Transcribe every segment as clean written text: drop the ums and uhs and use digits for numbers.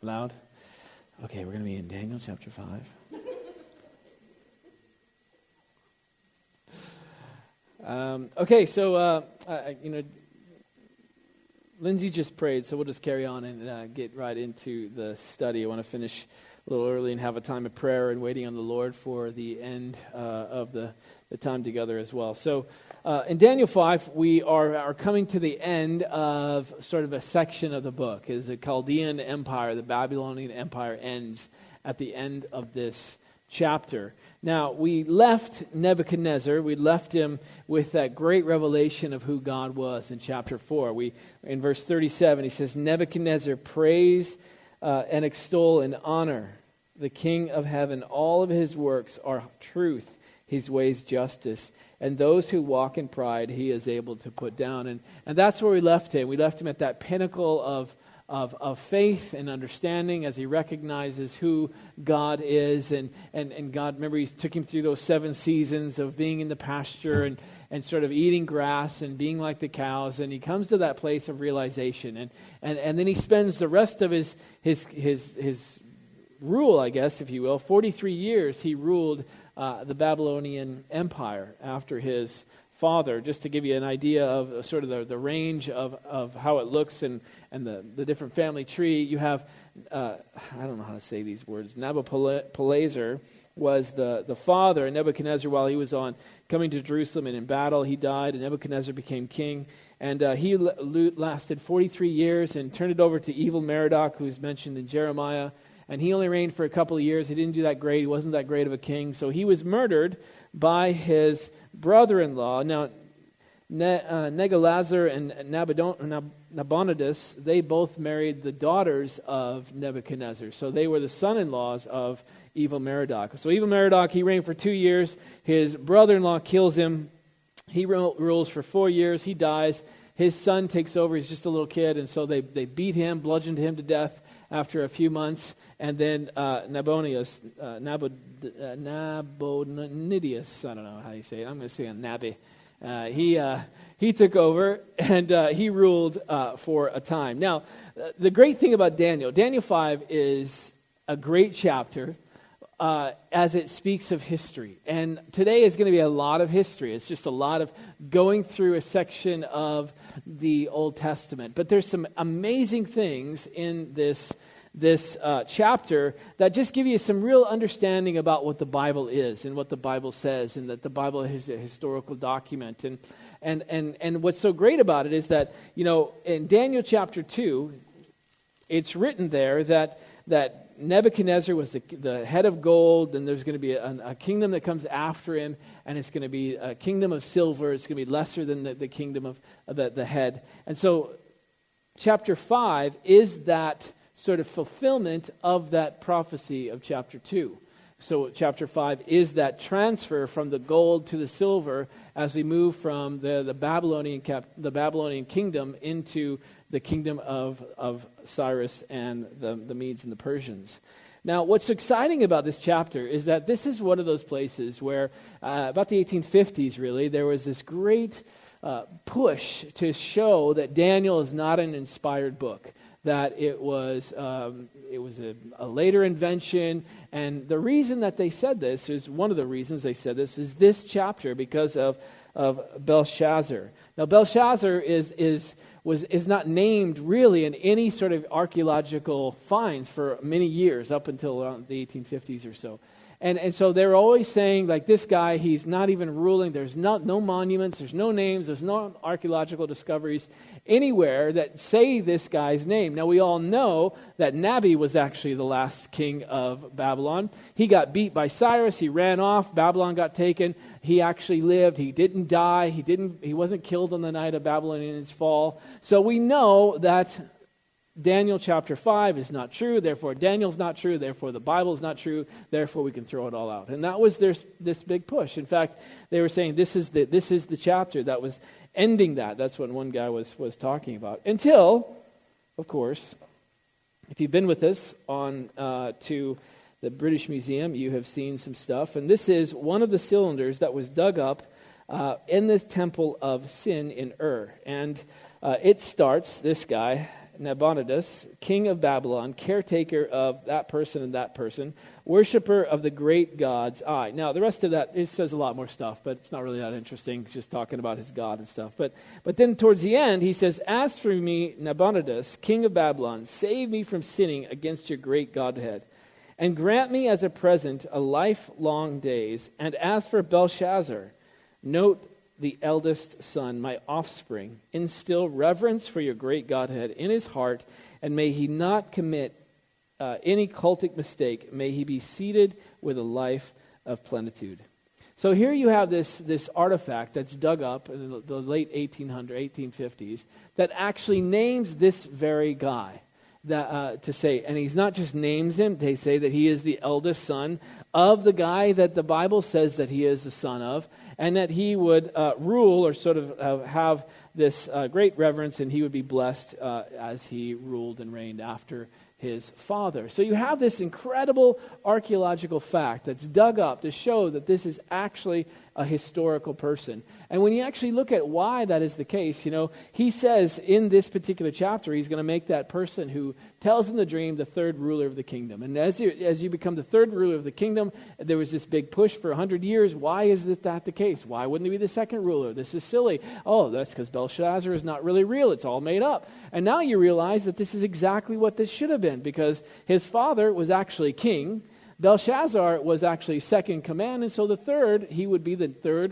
Loud? Okay, we're going to be in Daniel chapter 5. Lindsay just prayed, so we'll just carry on and get right into the study. I want to finish a little early and have a time of prayer and waiting on the Lord for the end of the time together as well. So in Daniel 5, we are coming to the end of sort of a section of the book. As the Chaldean Empire, the Babylonian Empire ends at the end of this chapter. Now, we left Nebuchadnezzar, we left him with that great revelation of who God was in chapter 4. In verse 37, he says, Nebuchadnezzar, praise and extol and honor the King of heaven. All of his works are truth, his ways justice. And those who walk in pride, he is able to put down. And that's where we left him. We left him at that pinnacle of faith and understanding as he recognizes who God is. And God, remember, he took him through those 7 seasons of being in the pasture and sort of eating grass and being like the cows. And he comes to that place of realization. And then he spends the rest of his rule, I guess, if you will. 43 years he ruled the Babylonian Empire after his father, just to give you an idea of sort of the range of how it looks and the different family tree. You have, I don't know how to say these words, Nabopolassar was the father, and Nebuchadnezzar, while he was coming to Jerusalem and in battle, he died, and Nebuchadnezzar became king. And he lasted 43 years and turned it over to evil Merodach, who's mentioned in Jeremiah. And he only reigned for a couple of years. He didn't do that great. He wasn't that great of a king. So he was murdered by his brother-in-law. Now, Nagalazzar and Nabonidus, they both married the daughters of Nebuchadnezzar. So they were the son-in-laws of evil Merodach. So evil Merodach, he reigned for 2 years. His brother-in-law kills him. He rules for 4 years. He dies. His son takes over. He's just a little kid. And so they beat him, bludgeoned him to death after a few months. And then Nabonidus, I don't know how you say it. I'm going to say Nabi. He took over and he ruled for a time. Now, the great thing about Daniel 5 is a great chapter as it speaks of history. And today is going to be a lot of history. It's just a lot of going through a section of the Old Testament. But there's some amazing things in this chapter that just give you some real understanding about what the Bible is and what the Bible says, and that the Bible is a historical document. And what's so great about it is that, in Daniel chapter 2, it's written there that Nebuchadnezzar was the head of gold, and there's going to be a kingdom that comes after him, and it's going to be a kingdom of silver. It's going to be lesser than the kingdom of the head. And so chapter 5 is that sort of fulfillment of that prophecy of chapter 2. So chapter 5 is that transfer from the gold to the silver as we move from the Babylonian kingdom into the kingdom of Cyrus and the Medes and the Persians. Now, what's exciting about this chapter is that this is one of those places where, about the 1850s really, there was this great push to show that Daniel is not an inspired book, that it was a later invention. And the reason that they said this is, one of the reasons they said this is this chapter, because of Belshazzar. Now, Belshazzar is not named really in any sort of archaeological finds for many years, up until around the 1850s or so. And so they're always saying, like, this guy, he's not even ruling. There's no monuments, there's no names, there's no archaeological discoveries anywhere that say this guy's name. Now, we all know that Nabi was actually the last king of Babylon. He got beat by Cyrus, he ran off, Babylon got taken. He actually lived, he didn't die, he wasn't killed on the night of Babylonians' fall. So we know that Daniel chapter 5 is not true, therefore Daniel's not true, therefore the Bible's not true, therefore we can throw it all out. And that was this big push. In fact, they were saying this is the chapter that was ending that. That's what one guy was talking about. Until, of course, if you've been with us on to the British Museum, you have seen some stuff. And this is one of the cylinders that was dug up in this temple of Sin in Ur. And it starts, this guy, Nabonidus, king of Babylon, caretaker of that person and that person, worshiper of the great God's eye. Now, the rest of that, it says a lot more stuff, but it's not really that interesting. It's just talking about his God and stuff. But then towards the end, he says, as for me, Nabonidus, king of Babylon, save me from sinning against your great Godhead, and grant me as a present a lifelong days. And as for Belshazzar, note the eldest son, my offspring, instill reverence for your great Godhead in his heart, and may he not commit any cultic mistake. May he be seated with a life of plenitude. So here you have this artifact that's dug up in the late 1850s that actually names this very guy. To say, and he's not just names him, they say that he is the eldest son of the guy that the Bible says that he is the son of, and that he would rule or sort of have this great reverence, and he would be blessed as he ruled and reigned after his father. So you have this incredible archaeological fact that's dug up to show that this is actually a historical person. And when you actually look at why that is the case, he says in this particular chapter, he's going to make that person who tells in the dream the third ruler of the kingdom. And as you become the third ruler of the kingdom, there was this big push for 100 years. Why is that the case? Why wouldn't he be the second ruler? This is silly. Oh, that's because Belshazzar is not really real. It's all made up. And now you realize that this is exactly what this should have been, because his father was actually king. Belshazzar was actually second in command, and so the third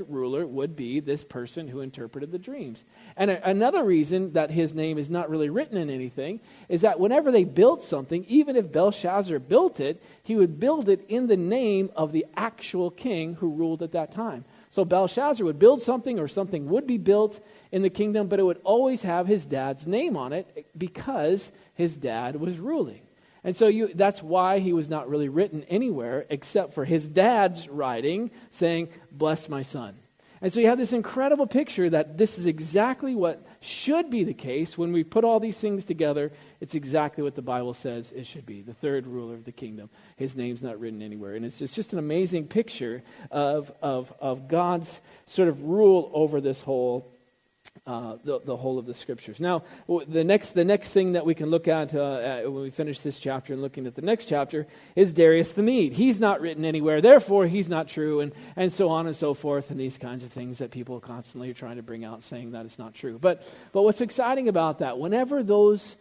ruler would be this person who interpreted the dreams. And another reason that his name is not really written in anything is that whenever they built something, even if Belshazzar built it, he would build it in the name of the actual king who ruled at that time. So Belshazzar would build something, or something would be built in the kingdom, but it would always have his dad's name on it because his dad was ruling. And so that's why he was not really written anywhere except for his dad's writing saying, bless my son. And so you have this incredible picture that this is exactly what should be the case. When we put all these things together, it's exactly what the Bible says it should be. The third ruler of the kingdom. His name's not written anywhere. And it's just an amazing picture of God's sort of rule over this whole the whole of the scriptures. Now, the next thing that we can look at when we finish this chapter and looking at the next chapter is Darius the Mede. He's not written anywhere, therefore he's not true, and so on and so forth, and these kinds of things that people constantly are trying to bring out, saying that it's not true. But what's exciting about that, whenever those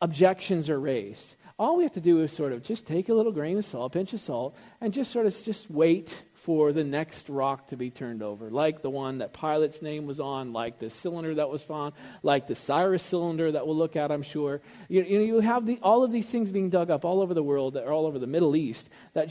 objections are raised, all we have to do is sort of just take a little grain of salt, pinch of salt, and just wait for the next rock to be turned over, like the one that Pilate's name was on, like the cylinder that was found, like the Cyrus cylinder that we'll look at, I'm sure. You have all of these things being dug up all over the world, or all over the Middle East, that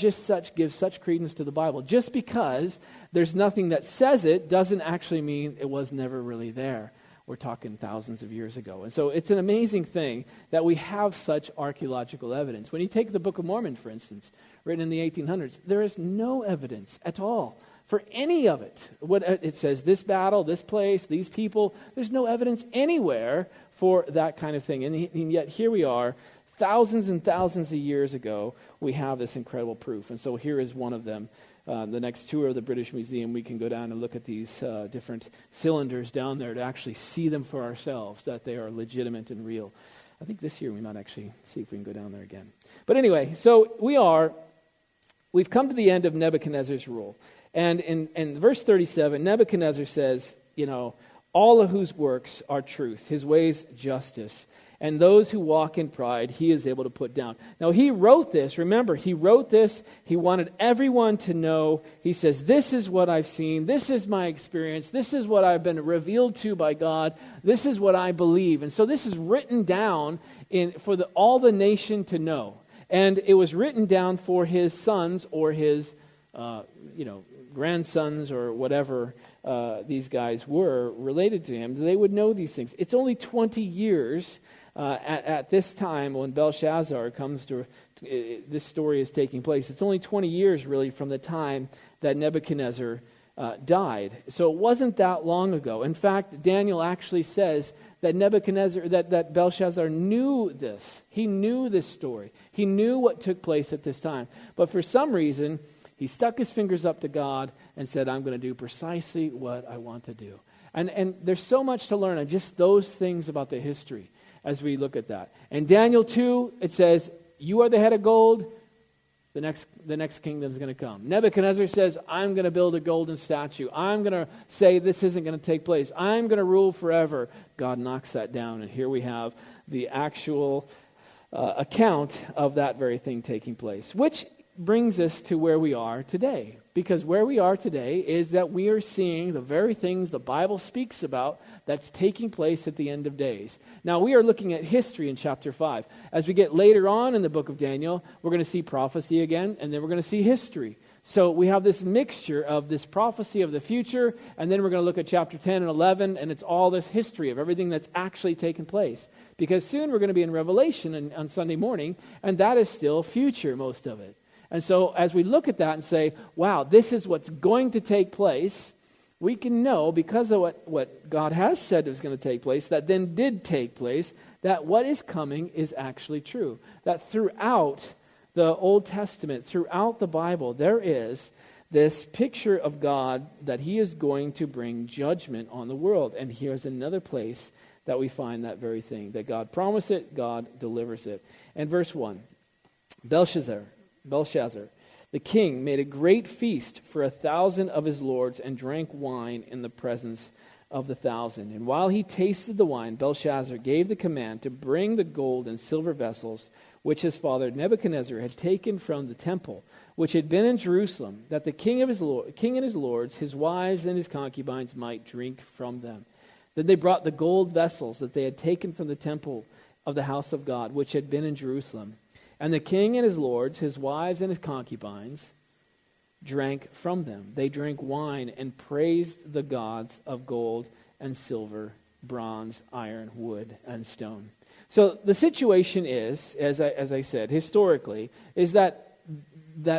gives such credence to the Bible. Just because there's nothing that says it doesn't actually mean it was never really there. We're talking thousands of years ago. And so it's an amazing thing that we have such archaeological evidence. When you take the Book of Mormon, for instance, written in the 1800s, there is no evidence at all for any of it. What it says, this battle, this place, these people, there's no evidence anywhere for that kind of thing. And yet here we are, thousands and thousands of years ago, we have this incredible proof. And so here is one of them. The next tour of the British Museum, we can go down and look at these different cylinders down there to actually see them for ourselves, that they are legitimate and real. I think this year we might actually see if we can go down there again. But anyway, so we've come to the end of Nebuchadnezzar's rule. And in verse 37, Nebuchadnezzar says, all of whose works are truth, his ways justice, and those who walk in pride, he is able to put down. Now, he wrote this. Remember, he wrote this. He wanted everyone to know. He says, this is what I've seen. This is my experience. This is what I've been revealed to by God. This is what I believe. And so this is written down for all the nation to know. And it was written down for his sons or his, grandsons or whatever these guys were related to him. They would know these things. It's only 20 years at this time when Belshazzar comes to, this story is taking place. It's only 20 years really from the time that Nebuchadnezzar died. So it wasn't that long ago. In fact, Daniel actually says that that Belshazzar knew this. He knew this story. He knew what took place at this time. But for some reason, he stuck his fingers up to God and said, I'm going to do precisely what I want to do. And there's so much to learn on just those things about the history. as we look at that. In Daniel 2, it says, you are the head of gold, the next kingdom is going to come. Nebuchadnezzar says, I'm going to build a golden statue. I'm going to say this isn't going to take place. I'm going to rule forever. God knocks that down, and here we have the actual account of that very thing taking place, which brings us to where we are today. Because where we are today is that we are seeing the very things the Bible speaks about that's taking place at the end of days. Now, we are looking at history in chapter 5. As we get later on in the book of Daniel, we're going to see prophecy again, and then we're going to see history. So we have this mixture of this prophecy of the future, and then we're going to look at chapter 10 and 11, and it's all this history of everything that's actually taken place. Because soon we're going to be in Revelation on Sunday morning, and that is still future, most of it. And so as we look at that and say, wow, this is what's going to take place, we can know, because of what God has said was going to take place, that then did take place, that what is coming is actually true. That throughout the Old Testament, throughout the Bible, there is this picture of God that he is going to bring judgment on the world. And here's another place that we find that very thing, that God promised it, God delivers it. And verse 1, Belshazzar, the king, made a great feast for 1,000 of his lords and drank wine in the presence of the 1,000. And while he tasted the wine, Belshazzar gave the command to bring the gold and silver vessels which his father Nebuchadnezzar had taken from the temple, which had been in Jerusalem, that the king and his lords, his wives and his concubines might drink from them. Then they brought the gold vessels that they had taken from the temple of the house of God, which had been in Jerusalem. And the king and his lords, his wives and his concubines, drank from them. They drank wine and praised the gods of gold and silver, bronze, iron, wood, and stone. So the situation is, as I said, historically, is that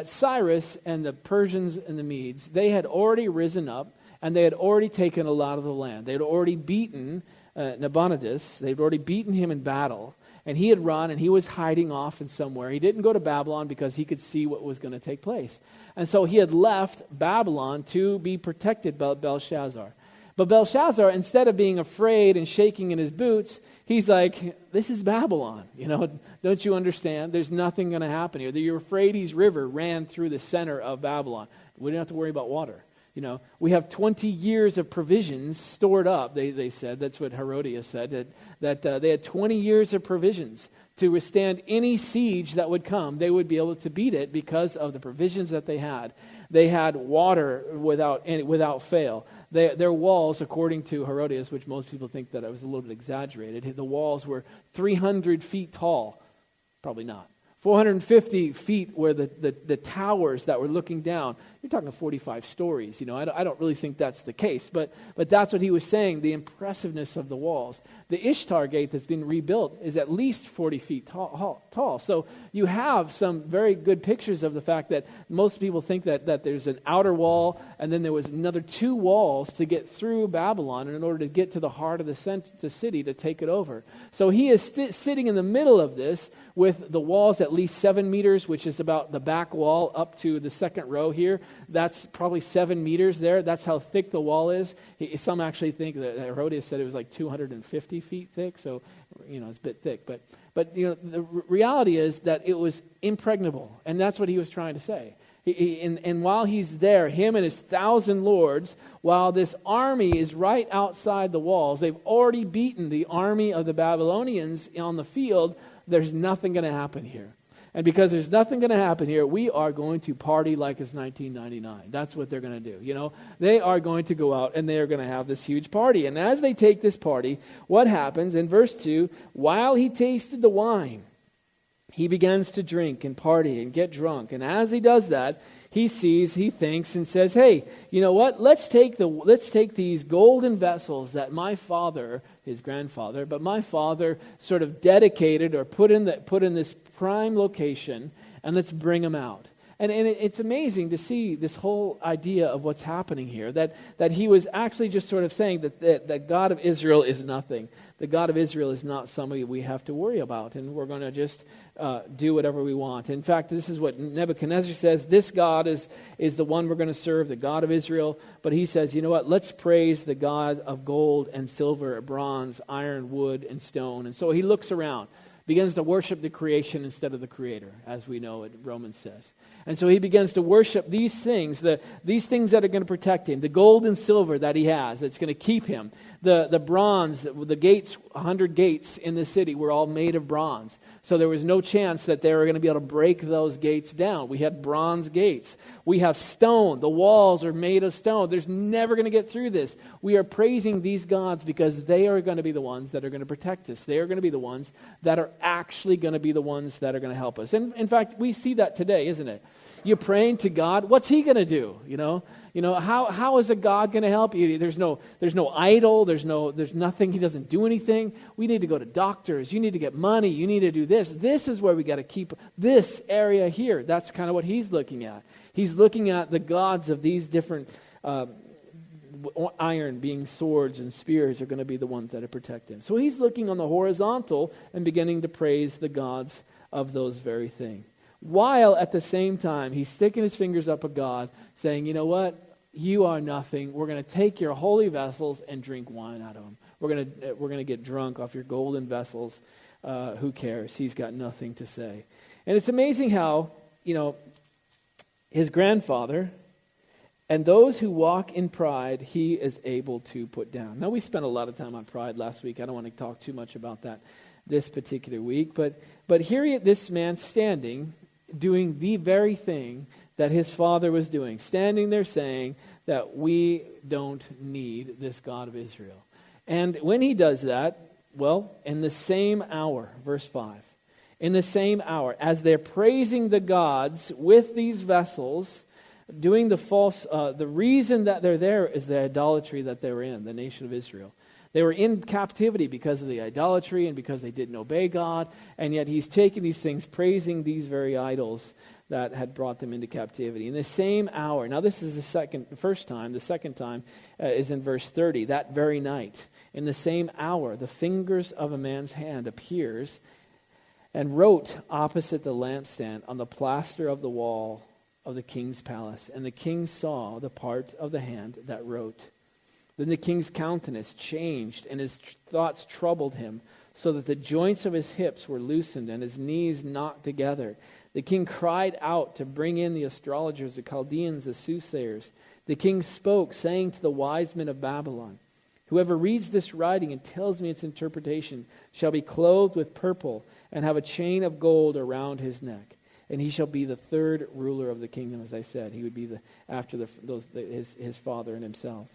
Cyrus and the Persians and the Medes, they had already risen up and they had already taken a lot of the land. They had already beaten Nabonidus. They had already beaten him in battle. And he had run and he was hiding off in somewhere. He didn't go to Babylon because he could see what was going to take place. And so he had left Babylon to be protected by Belshazzar. But Belshazzar, instead of being afraid and shaking in his boots, he's like, this is Babylon. Don't you understand? There's nothing going to happen here. The Euphrates River ran through the center of Babylon. We didn't have to worry about water. We have 20 years of provisions stored up, they said. That's what Herodias said, that they had 20 years of provisions to withstand any siege that would come. They would be able to beat it because of the provisions that they had. They had water without fail. Their walls, according to Herodias, which most people think that it was a little bit exaggerated, the walls were 300 feet tall. Probably not. 450 feet where the towers that were looking down. You're talking 45 stories. I don't really think that's the case, but that's what he was saying, the impressiveness of the walls. The Ishtar Gate that's been rebuilt is at least 40 feet tall. So you have some very good pictures of the fact that most people think that there's an outer wall and then there was another 2 walls to get through Babylon in order to get to the heart of the city to take it over. So he is sitting in the middle of this with the walls at least 7 meters, which is about the back wall up to the second row here. That's probably 7 meters there. That's how thick the wall is. Some actually think that Herodias said it was like 250 feet thick, so it's a bit thick. But the reality is that it was impregnable, and that's what he was trying to say. And while he's there, him and his 1,000 lords, while this army is right outside the walls, they've already beaten the army of the Babylonians on the field. There's nothing going to happen here. And because there's nothing going to happen here, we are going to party like it's 1999. That's what they're going to do. They are going to go out and they are going to have this huge party. And as they take this party, what happens? In verse 2, while he tasted the wine, he begins to drink and party and get drunk. And as he does that, he thinks and says, hey, you know what? Let's take these golden vessels that my father, his grandfather, but my father sort of dedicated or put in this prime location, and let's bring them out. And it's amazing to see this whole idea of what's happening here, that he was actually just sort of saying that God of Israel is nothing. The God of Israel is not somebody we have to worry about, and we're going to just do whatever we want. In fact, this is what Nebuchadnezzar says. This God is the one we're going to serve, the God of Israel. But he says, you know what, let's praise the God of gold and silver, bronze, iron, wood, and stone. And so he looks around, begins to worship the creation instead of the Creator, as we know it, Romans says. And so he begins to worship these things that are going to protect him, the gold and silver that he has, that's going to keep him. The bronze, the gates, 100 gates in the city were all made of bronze. So there was no chance that they were going to be able to break those gates down. We had bronze gates. We have stone. The walls are made of stone. There's never going to get through this. We are praising these gods because they are going to be the ones that are going to protect us. They are going to be the ones that are actually going to be the ones that are going to help us. And in fact, we see that today, isn't it? You're praying to God. What's He going to do? You know, how is a God going to help you? There's no idol. There's nothing. He doesn't do anything. We need to go to doctors. You need to get money. You need to do this. This is where we got to keep this area here. That's kind of what He's looking at. He's looking at the gods of these different iron being swords and spears are going to be the ones that protect him. So He's looking on the horizontal and beginning to praise the gods of those very things. While at the same time, he's sticking his fingers up at God, saying, you know what? You are nothing. We're going to take your holy vessels and drink wine out of them. We're going to get drunk off your golden vessels. Who cares? He's got nothing to say. And it's amazing how, his grandfather and those who walk in pride, he is able to put down. Now, we spent a lot of time on pride last week. I don't want to talk too much about that this particular week. But here this man standing, doing the very thing that his father was doing, standing there saying that we don't need this God of Israel. And when he does that, well, in the same hour, verse 5, in the same hour, as they're praising the gods with these vessels, doing the reason that they're there is the idolatry that they were in, the nation of Israel. They were in captivity because of the idolatry and because they didn't obey God, and yet he's taking these things, praising these very idols that had brought them into captivity. In the same hour, now this is the first time, the second time is in verse 30, that very night. In the same hour, the fingers of a man's hand appears and wrote opposite the lampstand on the plaster of the wall of the king's palace. And the king saw the part of the hand that wrote. Then the king's countenance changed, and his thoughts troubled him, so that the joints of his hips were loosened and his knees knocked together. The king cried out to bring in the astrologers, the Chaldeans, the soothsayers. The king spoke, saying to the wise men of Babylon, whoever reads this writing and tells me its interpretation shall be clothed with purple and have a chain of gold around his neck. And he shall be the third ruler of the kingdom, as I said. He would be after his father and himself.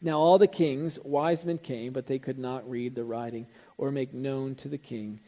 Now all the king's wise men came, but they could not read the writing or make known to the king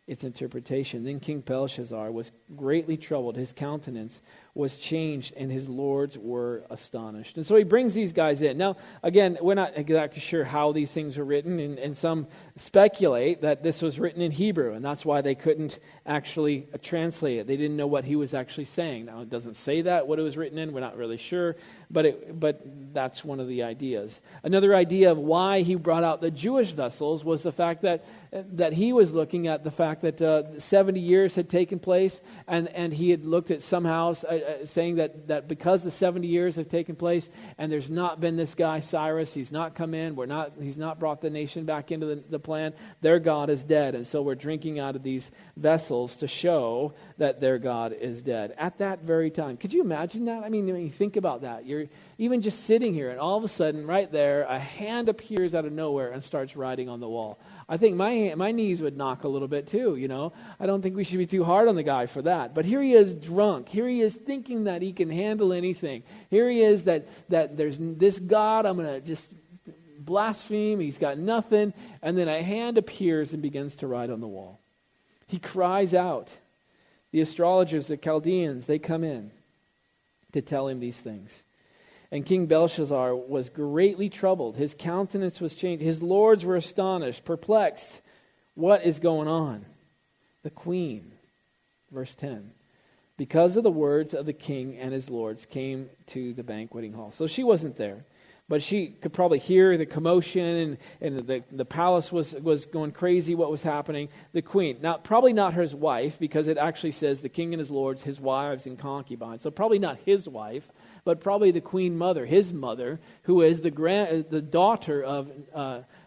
its interpretation. Then King Belshazzar was greatly troubled. His countenance was changed, and his lords were astonished. And so he brings these guys in. Now, again, we're not exactly sure how these things were written, and some speculate that this was written in Hebrew, and that's why they couldn't actually translate it. They didn't know what he was actually saying. Now, it doesn't say that, what it was written in. We're not really sure, but that's one of the ideas. Another idea of why he brought out the Jewish vessels was the fact that he was looking at the fact that 70 years had taken place, and he had looked at somehow saying that because the 70 years have taken place and there's not been this guy Cyrus, he's not come in, he's not brought the nation back into the plan, their God is dead. And so we're drinking out of these vessels to show that their God is dead. At that very time, could you imagine that? I mean, when you think about that, you're even just sitting here and all of a sudden right there, a hand appears out of nowhere and starts writing on the wall. I think my knees would knock a little bit too, I don't think we should be too hard on the guy for that. But here he is drunk. Here he is thinking that he can handle anything. Here he is that there's this God, I'm going to just blaspheme. He's got nothing. And then a hand appears and begins to write on the wall. He cries out. The astrologers, the Chaldeans, they come in to tell him these things. And King Belshazzar was greatly troubled. His countenance was changed. His lords were astonished, perplexed. What is going on? The queen, verse 10, because of the words of the king and his lords, came to the banqueting hall. So she wasn't there, but she could probably hear the commotion, and the palace was going crazy, what was happening. The queen, probably not his wife, because it actually says the king and his lords, his wives and concubines. So probably not his wife, but probably the queen mother, his mother, who is the daughter of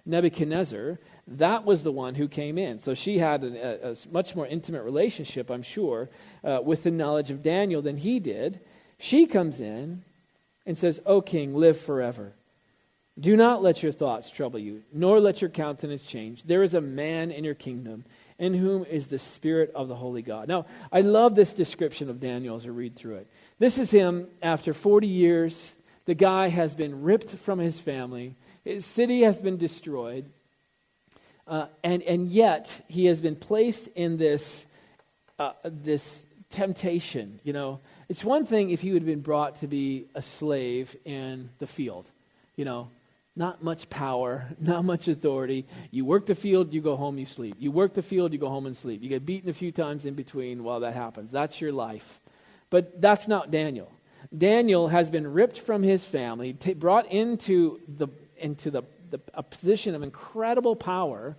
Nebuchadnezzar. That was the one who came in. So she had a much more intimate relationship, I'm sure, with the knowledge of Daniel than he did. She comes in and says, "O king, live forever. Do not let your thoughts trouble you, nor let your countenance change. There is a man in your kingdom in whom is the Spirit of the Holy God." Now, I love this description of Daniel as I read through it. This is him after 40 years. The guy has been ripped from his family. His city has been destroyed. And yet, he has been placed in this temptation, It's one thing if he would have been brought to be a slave in the field, not much power, not much authority. You work the field, you go home, you sleep. You work the field, you go home and sleep. You get beaten a few times in between while that happens. That's your life. But that's not Daniel. Daniel has been ripped from his family, brought into a position of incredible power,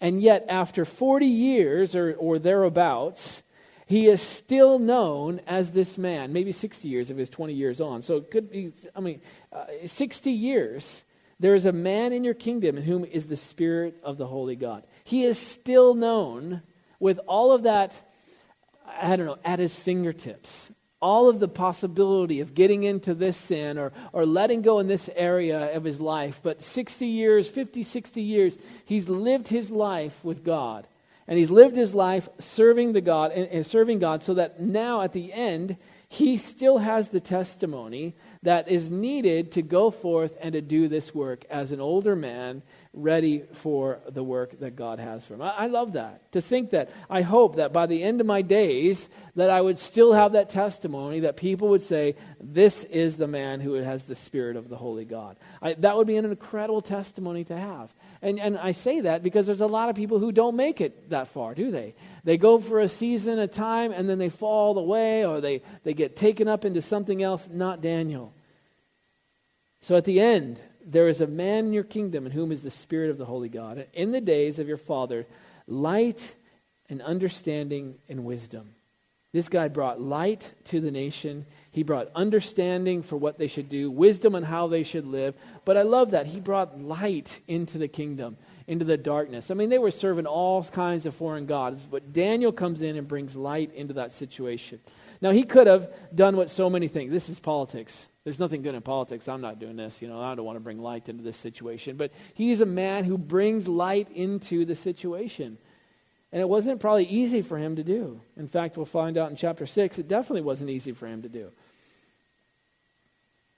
and yet after 40 years or thereabouts, he is still known as this man. Maybe 60 years if he was 20 years on. So it could be, 60 years. There is a man in your kingdom in whom is the Spirit of the Holy God. He is still known with all of that, at his fingertips. All of the possibility of getting into this sin or letting go in this area of his life. But 60 years, 50, 60 years, he's lived his life with God. And he's lived his life serving God so that now at the end, he still has the testimony that is needed to go forth and to do this work as an older man ready for the work that God has for him. I love that. To think that, I hope that by the end of my days, that I would still have that testimony, that people would say, this is the man who has the Spirit of the Holy God. That would be an incredible testimony to have. And I say that because there's a lot of people who don't make it that far, do they? They go for a season, a time, and then they fall away, or they get taken up into something else, not Daniel. So at the end, there is a man in your kingdom in whom is the Spirit of the Holy God. And in the days of your father, light and understanding and wisdom. This guy brought light to the nation. He brought understanding for what they should do, wisdom on how they should live. But I love that. He brought light into the kingdom, into the darkness. They were serving all kinds of foreign gods, but Daniel comes in and brings light into that situation. Now, he could have done what so many think. This is politics. There's nothing good in politics. I'm not doing this. I don't want to bring light into this situation. But he's a man who brings light into the situation. And it wasn't probably easy for him to do. In fact, we'll find out in chapter 6, it definitely wasn't easy for him to do.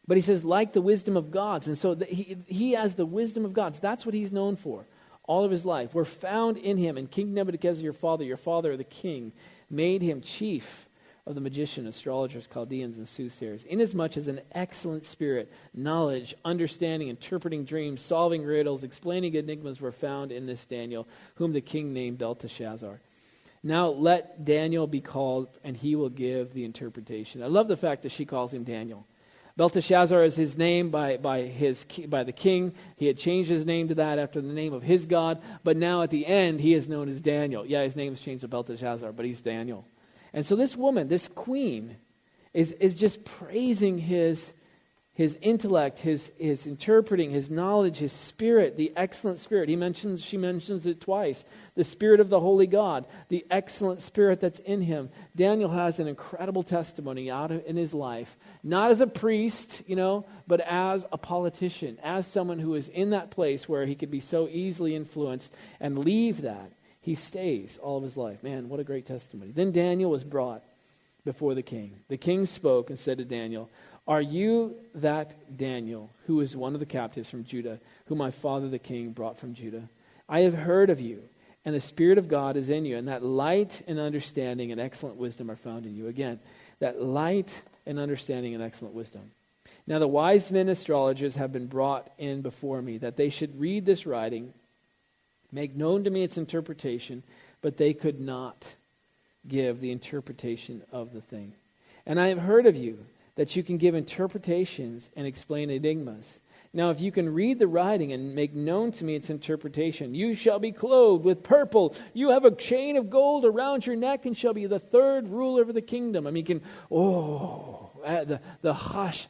But he says, like the wisdom of gods. And so he has the wisdom of gods. That's what he's known for all of his life. We're found in him. And King Nebuchadnezzar, your father, the king, made him chief of the magicians, astrologers, Chaldeans, and soothsayers, inasmuch as an excellent spirit, knowledge, understanding, interpreting dreams, solving riddles, explaining enigmas were found in this Daniel, whom the king named Belteshazzar. Now let Daniel be called, and he will give the interpretation. I love the fact that she calls him Daniel. Belteshazzar is his name by the king. He had changed his name to that after the name of his god, but now at the end, he is known as Daniel. Yeah, his name is changed to Belteshazzar, but he's Daniel. And so this woman, this queen, is just praising his intellect, his interpreting, his knowledge, his spirit, the excellent spirit. She mentions it twice. The Spirit of the Holy God, the excellent spirit that's in him. Daniel has an incredible testimony in his life, not as a priest, but as a politician, as someone who is in that place where he could be so easily influenced and leave that. He stays all of his life. Man, what a great testimony. Then Daniel was brought before the king. The king spoke and said to Daniel, "Are you that Daniel, who is one of the captives from Judah, whom my father the king brought from Judah? I have heard of you, and the Spirit of God is in you, and that light and understanding and excellent wisdom are found in you." Again, that light and understanding and excellent wisdom. Now the wise men astrologers have been brought in before me, that they should read this writing, make known to me its interpretation, but they could not. give the interpretation of the thing. And I have heard of you, that you can give interpretations and explain enigmas. Now, if you can read the writing and make known to me its interpretation, you shall be clothed with purple. You have a chain of gold around your neck and shall be the third ruler of the kingdom. I mean, the hush.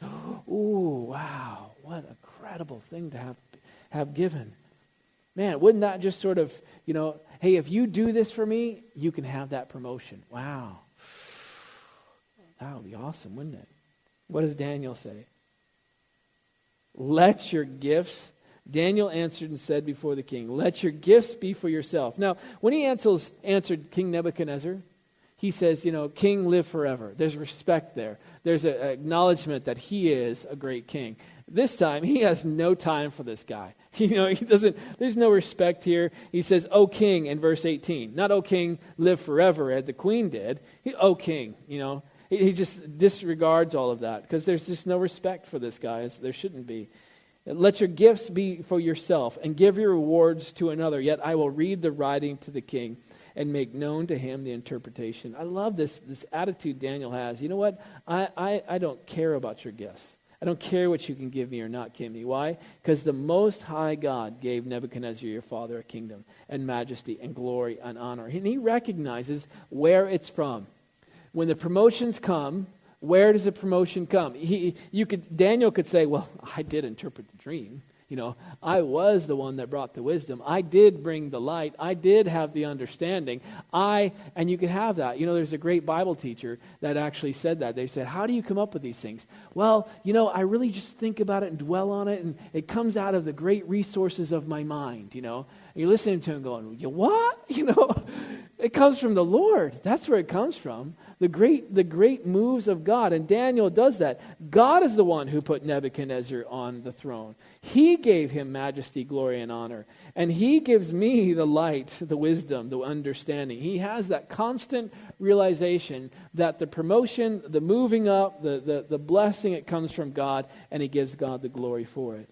Ooh, wow, what a incredible thing to have given. Man, wouldn't that just sort of, hey, if you do this for me, you can have that promotion. Wow. That would be awesome, wouldn't it? What does Daniel say? Let your gifts, Daniel answered and said before the king, let your gifts be for yourself. Now, when he answered King Nebuchadnezzar, he says, king, live forever. There's respect there. There's an acknowledgement that he is a great king. This time, he has no time for this guy. He doesn't, there's no respect here. He says, O king, in verse 18. Not, O king, live forever, as the queen did. O king, He just disregards all of that because there's just no respect for this guy, as there shouldn't be. Let your gifts be for yourself and give your rewards to another. Yet I will read the writing to the king and make known to him the interpretation. I love this attitude Daniel has. You know what? I don't care about your gifts. I don't care what you can give me or not give me. Why? Because the Most High God gave Nebuchadnezzar your father a kingdom and majesty and glory and honor. And he recognizes where it's from. When the promotions come, where does the promotion come? Daniel could say, well, I did interpret the dream. I was the one that brought the wisdom. I did bring the light. I did have the understanding. And you can have that. There's a great Bible teacher that actually said that. They said, how do you come up with these things? Well, I really just think about it and dwell on it, and it comes out of the great resources of my mind, And you're listening to him going, what? It comes from the Lord. That's where it comes from. The great moves of God. And Daniel does that. God is the one who put Nebuchadnezzar on the throne. He gave him majesty, glory, and honor. And he gives me the light, the wisdom, the understanding. He has that constant realization that the promotion, the moving up, the blessing, it comes from God, and he gives God the glory for it.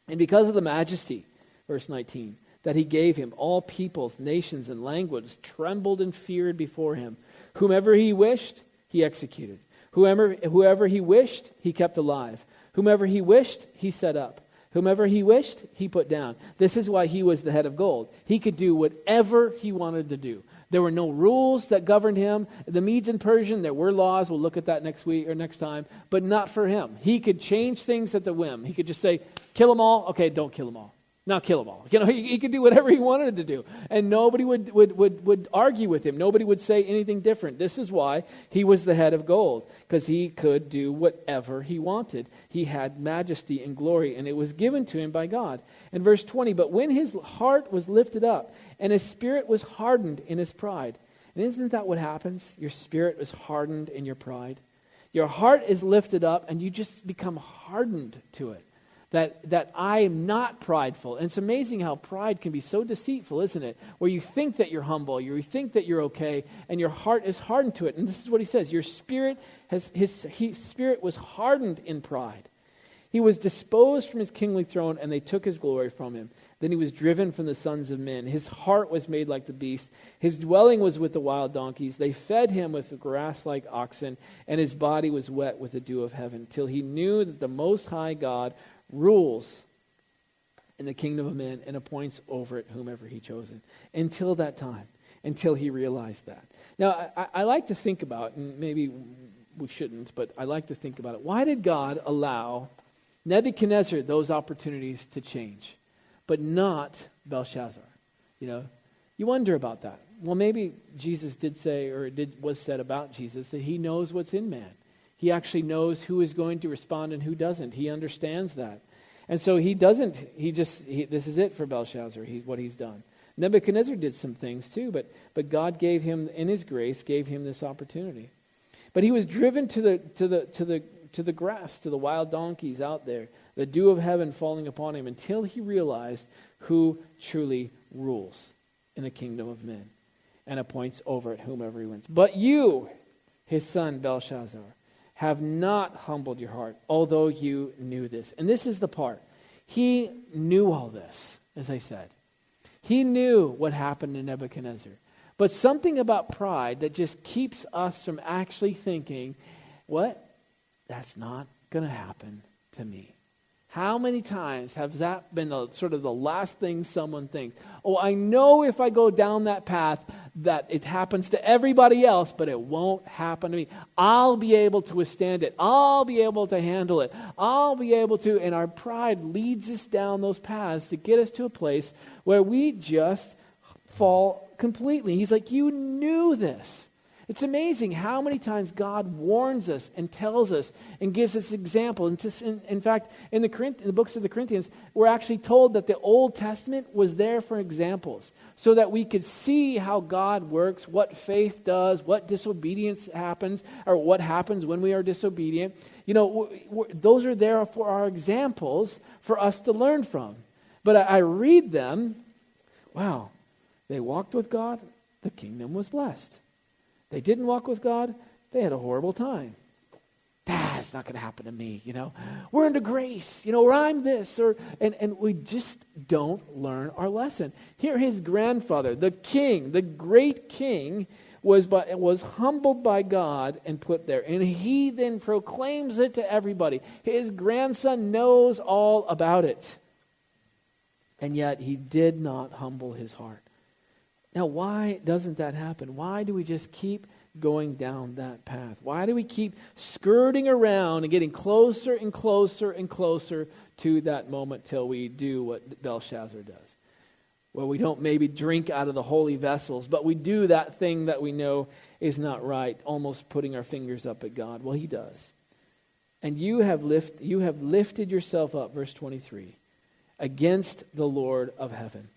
And because of the majesty, verse 19, that he gave him, all peoples, nations, and languages trembled and feared before him. Whomever he wished, he executed. Whoever he wished, he kept alive. Whomever he wished, he set up. Whomever he wished, he put down. This is why he was the head of gold. He could do whatever he wanted to do. There were no rules that governed him. The Medes and Persian, there were laws. We'll look at that next week or next time. But not for him. He could change things at the whim. He could just say, kill them all. Okay, don't kill them all. Now kill them all. He could do whatever he wanted to do. And nobody would argue with him. Nobody would say anything different. This is why he was the head of gold, because he could do whatever he wanted. He had majesty and glory, and it was given to him by God. In verse 20, but when his heart was lifted up, and his spirit was hardened in his pride. And isn't that what happens? Your spirit is hardened in your pride. Your heart is lifted up, and you just become hardened to it. That I am not prideful. And it's amazing how pride can be so deceitful, isn't it? Where you think that you're humble, you think that you're okay, and your heart is hardened to it. And this is what he says, your spirit, his spirit was hardened in pride. He was disposed from his kingly throne, and they took his glory from him. Then he was driven from the sons of men. His heart was made like the beast. His dwelling was with the wild donkeys. They fed him with the grass like oxen, and his body was wet with the dew of heaven, till he knew that the Most High God rules in the kingdom of men and appoints over it whomever he chosen. Until that time, until he realized that. Now, I like to think about, and maybe we shouldn't, but I like to think about it. Why did God allow Nebuchadnezzar those opportunities to change, but not Belshazzar? You wonder about that. Well, maybe Jesus did say, or was said about Jesus, that he knows what's in man. He actually knows who is going to respond and who doesn't. He understands that. And so he doesn't, this is it for Belshazzar, what he's done. Nebuchadnezzar did some things too, but God gave him, in his grace, gave him this opportunity. But he was driven to the grass, to the wild donkeys out there, the dew of heaven falling upon him, until he realized who truly rules in the kingdom of men and appoints over it whomever he wants. But you, his son Belshazzar, have not humbled your heart, although you knew this. And this is the part. He knew all this, as I said. He knew what happened to Nebuchadnezzar. But something about pride that just keeps us from actually thinking, what? That's not going to happen to me. How many times has that been sort of the last thing someone thinks? Oh, I know if I go down that path that it happens to everybody else, but it won't happen to me. I'll be able to withstand it. I'll be able to handle it. I'll be able to, and our pride leads us down those paths to get us to a place where we just fall completely. He's like, you knew this. It's amazing how many times God warns us and tells us and gives us examples. In fact, in the books of the Corinthians, we're actually told that the Old Testament was there for examples so that we could see how God works, what faith does, what disobedience happens, or what happens when we are disobedient. You know, those are there for our examples for us to learn from. But I read them, wow, they walked with God, the kingdom was blessed. They didn't walk with God, they had a horrible time. That's not going to happen to me, you know. We're under grace, you know, or I'm this, and we just don't learn our lesson. Here, his grandfather, the king, the great king, was humbled by God and put there. And he then proclaims it to everybody. His grandson knows all about it. And yet he did not humble his heart. Now, why doesn't that happen? Why do we just keep going down that path? Why do we keep skirting around and getting closer and closer and closer to that moment till we do what Belshazzar does? Well, we don't maybe drink out of the holy vessels, but we do that thing that we know is not right, almost putting our fingers up at God. Well, he does. And you have lifted yourself up, verse 23, against the Lord of heaven.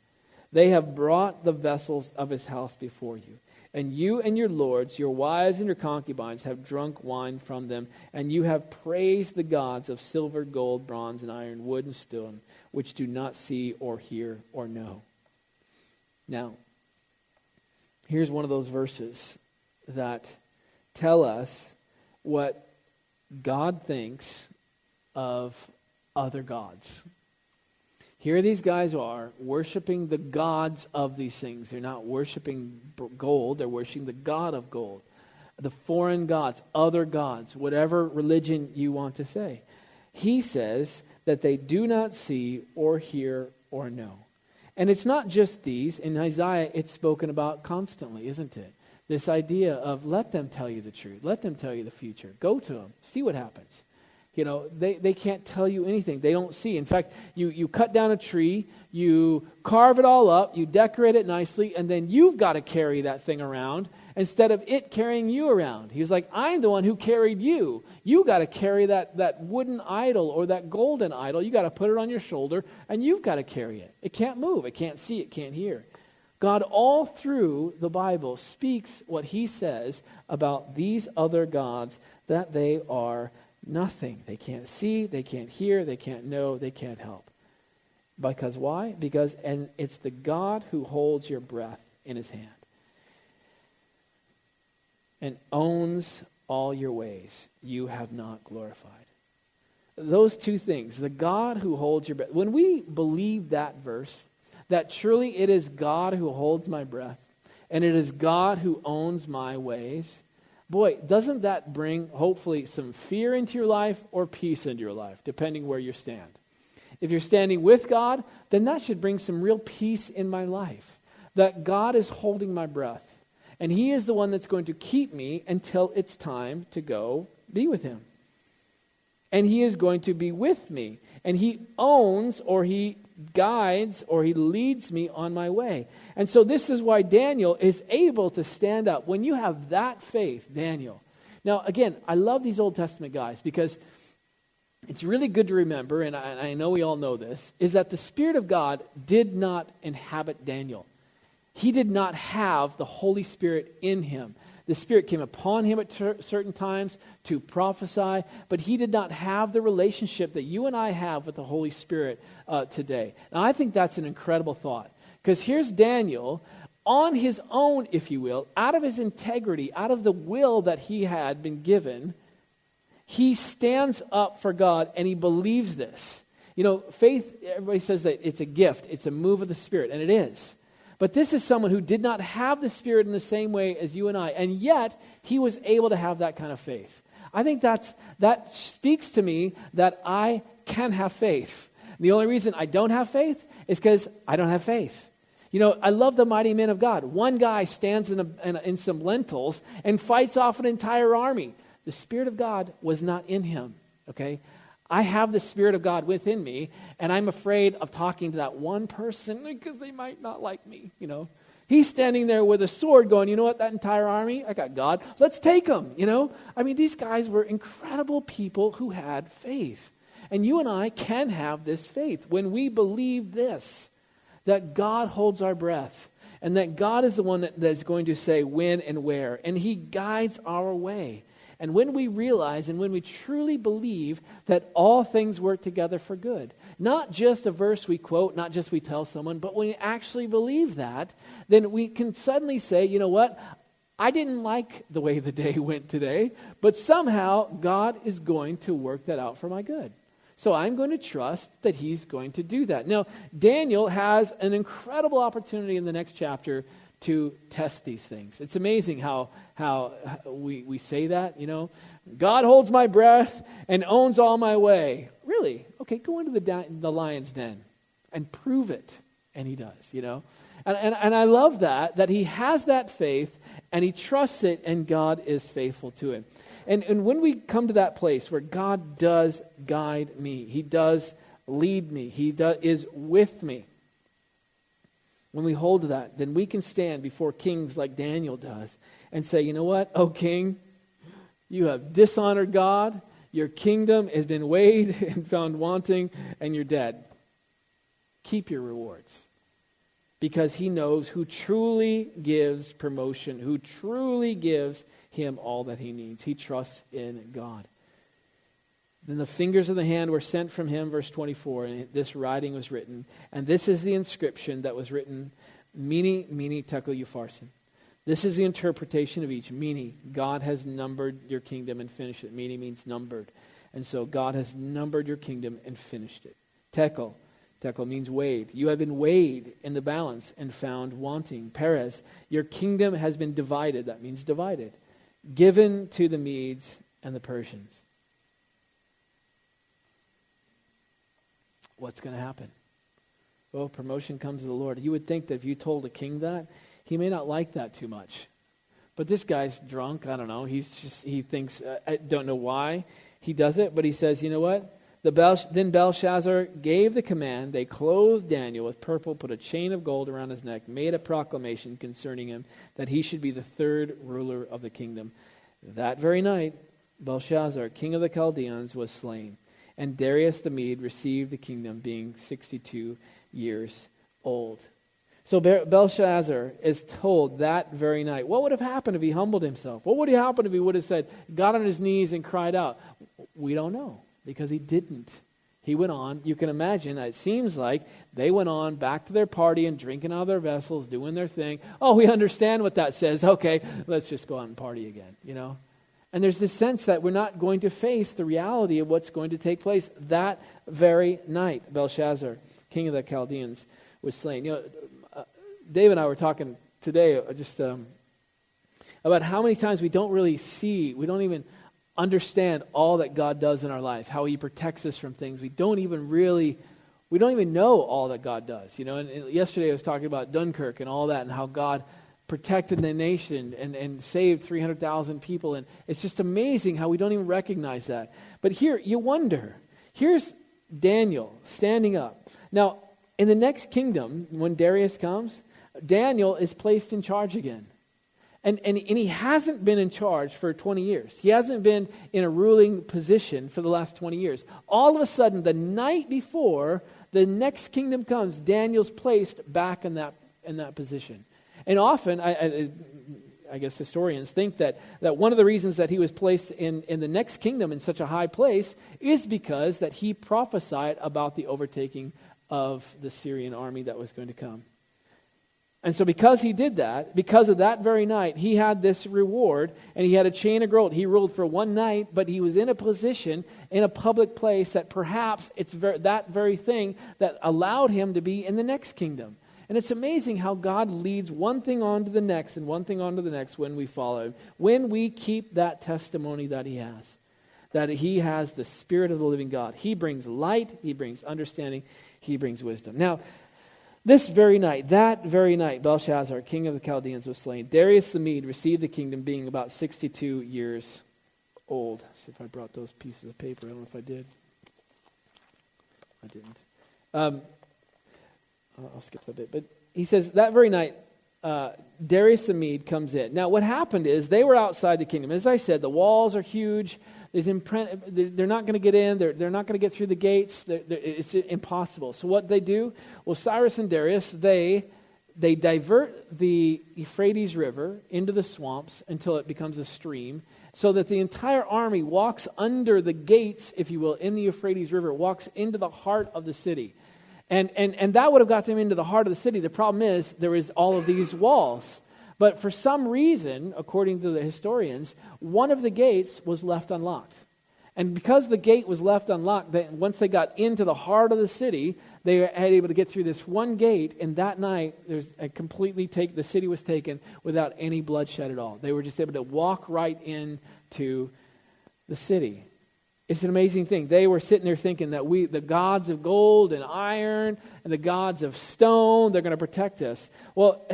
They have brought the vessels of his house before you. And you and your lords, your wives and your concubines have drunk wine from them. And you have praised the gods of silver, gold, bronze, and iron, wood, and stone, which do not see or hear or know. Now, here's one of those verses that tell us what God thinks of other gods. Here these guys are worshiping the gods of these things. They're not worshiping gold. They're worshiping the God of gold. The foreign gods, other gods, whatever religion you want to say. He says that they do not see or hear or know. And it's not just these. In Isaiah, it's spoken about constantly, isn't it? This idea of let them tell you the truth. Let them tell you the future. Go to them. See what happens. You know, they can't tell you anything. They don't see. In fact, you cut down a tree, you carve it all up, you decorate it nicely, and then you've got to carry that thing around instead of it carrying you around. He's like, I'm the one who carried you. You got to carry that wooden idol or that golden idol. You got to put it on your shoulder, and you've got to carry it. It can't move. It can't see. It can't hear. God, all through the Bible, speaks what he says about these other gods, that they are nothing. They can't see, they can't hear, they can't know, they can't help. Because why? And it's the God who holds your breath in his hand and owns all your ways you have not glorified. Those two things, the God who holds your breath. When we believe that verse, that truly it is God who holds my breath and it is God who owns my ways, boy, doesn't that bring, hopefully, some fear into your life or peace into your life, depending where you stand. If you're standing with God, then that should bring some real peace in my life, that God is holding my breath, and he is the one that's going to keep me until it's time to go be with him. And he is going to be with me, and he owns or he guides or he leads me on my way. And so this is why Daniel is able to stand up. When you have that faith, Daniel. Now, again, I love these Old Testament guys because it's really good to remember, and I know we all know this, is that the Spirit of God did not inhabit Daniel. He did not have the Holy Spirit in him. The Spirit came upon him at certain times to prophesy, but he did not have the relationship that you and I have with the Holy Spirit today. Now, I think that's an incredible thought, because here's Daniel on his own, if you will, out of his integrity, out of the will that he had been given. He stands up for God, and he believes this. You know, faith, everybody says that it's a gift, it's a move of the Spirit, and it is. But this is someone who did not have the Spirit in the same way as you and I, and yet he was able to have that kind of faith. I think that speaks to me that I can have faith. The only reason I don't have faith is because I don't have faith. You know, I love the mighty men of God. One guy stands in some lentils and fights off an entire army. The Spirit of God was not in him, okay? I have the Spirit of God within me, and I'm afraid of talking to that one person because they might not like me, you know. He's standing there with a sword going, you know what, that entire army, I got God. Let's take them, you know. I mean, these guys were incredible people who had faith. And you and I can have this faith when we believe this, that God holds our breath and that God is the one that is going to say when and where, and he guides our way. And when we realize and when we truly believe that all things work together for good, not just a verse we quote, not just we tell someone, but when we actually believe that, then we can suddenly say, you know what? I didn't like the way the day went today, but somehow God is going to work that out for my good. So I'm going to trust that he's going to do that. Now, Daniel has an incredible opportunity in the next chapter to test these things. It's amazing how we say that, you know. God holds my breath and owns all my way. Really? Okay, go into the lion's den and prove it. And he does, you know. And I love that he has that faith and he trusts it and God is faithful to him. And when we come to that place where God does guide me, he does lead me, he is with me, when we hold to that, then we can stand before kings like Daniel does and say, you know what, oh king, you have dishonored God, your kingdom has been weighed and found wanting, and you're dead. Keep your rewards. Because he knows who truly gives promotion, who truly gives him all that he needs. He trusts in God. Then the fingers of the hand were sent from him, verse 24, and this writing was written. And this is the inscription that was written, Mene, Mene, Tekel, Upharsin. This is the interpretation of each. Mene, God has numbered your kingdom and finished it. Mene means numbered. And so God has numbered your kingdom and finished it. Tekel means weighed. You have been weighed in the balance and found wanting. Peres, your kingdom has been divided. That means divided. Given to the Medes and the Persians. What's going to happen? Well, promotion comes to the Lord. You would think that if you told a king that, he may not like that too much. But this guy's drunk. I don't know. He thinks, I don't know why he does it, but he says, you know what? Then Belshazzar gave the command. They clothed Daniel with purple, put a chain of gold around his neck, made a proclamation concerning him that he should be the third ruler of the kingdom. That very night, Belshazzar, king of the Chaldeans, was slain. And Darius the Mede received the kingdom, being 62 years old. So Belshazzar is told that very night. What would have happened if he humbled himself? What would have happened if he would have said, got on his knees and cried out? We don't know, because he didn't. He went on. You can imagine, it seems like they went on back to their party and drinking out of their vessels, doing their thing. Oh, we understand what that says. Okay, let's just go out and party again, you know. And there's this sense that we're not going to face the reality of what's going to take place that very night. Belshazzar, king of the Chaldeans, was slain. You know, Dave and I were talking today just about how many times we don't really see, we don't even understand all that God does in our life, how he protects us from things. We don't even know all that God does. You know, and yesterday I was talking about Dunkirk and all that and how God protected the nation and saved 300,000 people. And it's just amazing how we don't even recognize that. But here, you wonder, here's Daniel standing up. Now, in the next kingdom, when Darius comes, Daniel is placed in charge again. And he hasn't been in charge for 20 years. He hasn't been in a ruling position for the last 20 years. All of a sudden, the night before the next kingdom comes, Daniel's placed back in that position. And often, I guess historians think that one of the reasons that he was placed in the next kingdom in such a high place is because that he prophesied about the overtaking of the Syrian army that was going to come. And so because he did that, because of that very night, he had this reward, and he had a chain of gold. He ruled for one night, but he was in a position, in a public place, that perhaps it's that very thing that allowed him to be in the next kingdom. And it's amazing how God leads one thing on to the next and one thing on to the next when we follow him. When we keep that testimony that he has. That he has the Spirit of the living God. He brings light, he brings understanding, he brings wisdom. Now, that very night, Belshazzar, king of the Chaldeans, was slain. Darius the Mede received the kingdom being about 62 years old. Let's see if I brought those pieces of paper. I don't know if I did. I didn't. I'll skip that bit. But he says, that very night, Darius the Mede comes in. Now, what happened is they were outside the kingdom. As I said, the walls are huge. They're not going to get in. They're not going to get through the gates. It's impossible. So what they do? Well, Cyrus and Darius, they divert the Euphrates River into the swamps until it becomes a stream, so that the entire army walks under the gates, if you will, in the Euphrates River, walks into the heart of the city. And that would have got them into the heart of the city. The problem is there is all of these walls. But for some reason, according to the historians, one of the gates was left unlocked. And because the gate was left unlocked, once they got into the heart of the city, they were able to get through this one gate. And that night, the city was taken without any bloodshed at all. They were just able to walk right into the city. It's an amazing thing. They were sitting there thinking that the gods of gold and iron and the gods of stone, they're going to protect us. Well,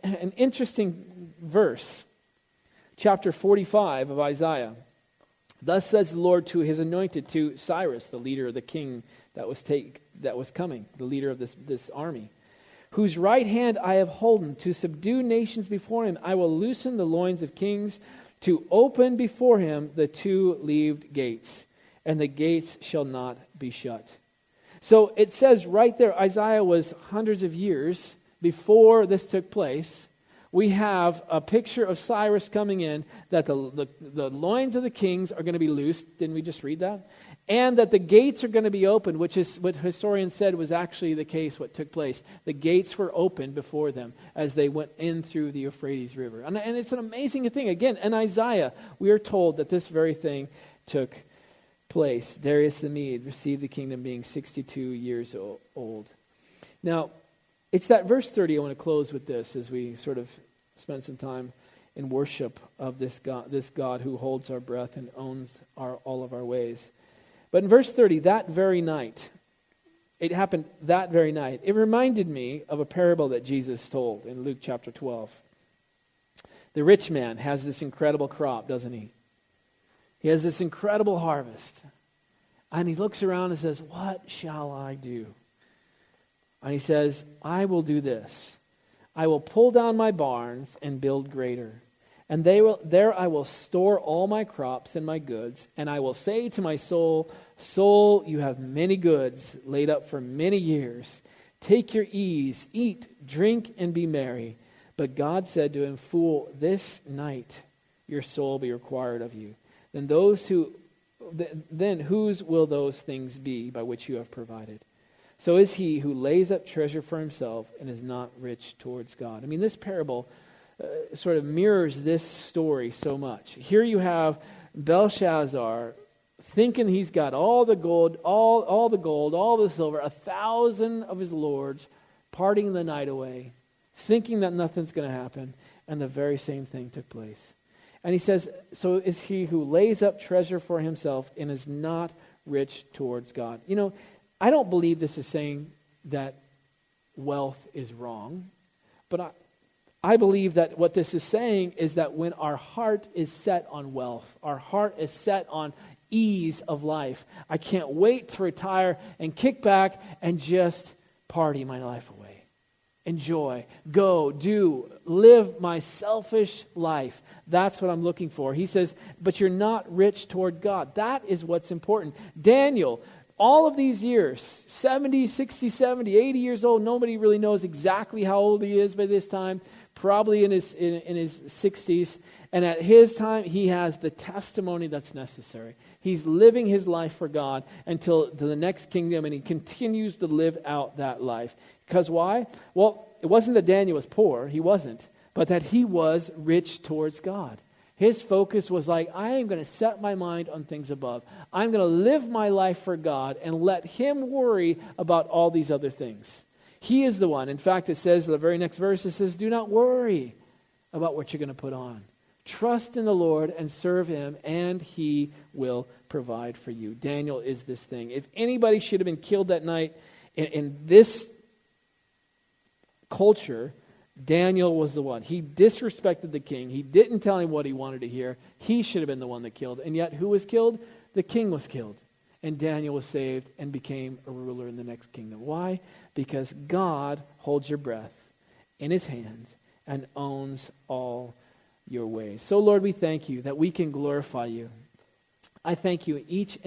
an interesting verse, chapter 45 of Isaiah. Thus says the Lord to his anointed, to Cyrus, the leader of the king that was coming, the leader of this army, whose right hand I have holden to subdue nations before him. I will loosen the loins of kings, to open before him the two-leaved gates, and the gates shall not be shut. So it says right there, Isaiah was hundreds of years before this took place. We have a picture of Cyrus coming in, that the loins of the kings are going to be loosed. Didn't we just read that? And that the gates are going to be opened, which is what historians said was actually the case, what took place. The gates were opened before them as they went in through the Euphrates River. And it's an amazing thing. Again, in Isaiah, we are told that this very thing took place. Darius the Mede received the kingdom being 62 years old. Now, it's that verse 30 I want to close with this as we sort of spend some time in worship of this God who holds our breath and owns all of our ways. But in verse 30, that very night, it happened that very night. It reminded me of a parable that Jesus told in Luke chapter 12. The rich man has this incredible crop, doesn't he? He has this incredible harvest. And he looks around and says, what shall I do? And he says, I will do this. I will pull down my barns and build greater. And there I will store all my crops and my goods. And I will say to my soul, soul, you have many goods laid up for many years. Take your ease, eat, drink, and be merry. But God said to him, fool, this night your soul will be required of you. Then whose will those things be by which you have provided? So is he who lays up treasure for himself and is not rich towards God. I mean, this parable sort of mirrors this story so much. Here you have Belshazzar thinking he's got all the gold, all the silver, 1,000 of his lords, partying the night away, thinking that nothing's going to happen, and the very same thing took place. And he says, so is he who lays up treasure for himself and is not rich towards God. You know, I don't believe this is saying that wealth is wrong, but I believe that what this is saying is that when our heart is set on wealth, our heart is set on ease of life, I can't wait to retire and kick back and just party my life away. Enjoy, go, do, live my selfish life. That's what I'm looking for. He says, but you're not rich toward God. That is what's important. Daniel, all of these years, 70, 60, 70, 80 years old, nobody really knows exactly how old he is by this time, probably in his 60s. And at his time, he has the testimony that's necessary. He's living his life for God until to the next kingdom, and he continues to live out that life. Because why? Well, it wasn't that Daniel was poor. He wasn't. But that he was rich towards God. His focus was like, I am going to set my mind on things above. I'm going to live my life for God and let him worry about all these other things. He is the one. In fact, it says, the very next verse, it says, do not worry about what you're going to put on. Trust in the Lord and serve him, and he will provide for you. Daniel is this thing. If anybody should have been killed that night in this culture, Daniel was the one. He disrespected the king. He didn't tell him what he wanted to hear. He should have been the one that killed. And yet, who was killed? The king was killed. And Daniel was saved and became a ruler in the next kingdom. Why? Because God holds your breath in his hands and owns all your ways. So, Lord, we thank you that we can glorify you. I thank you each and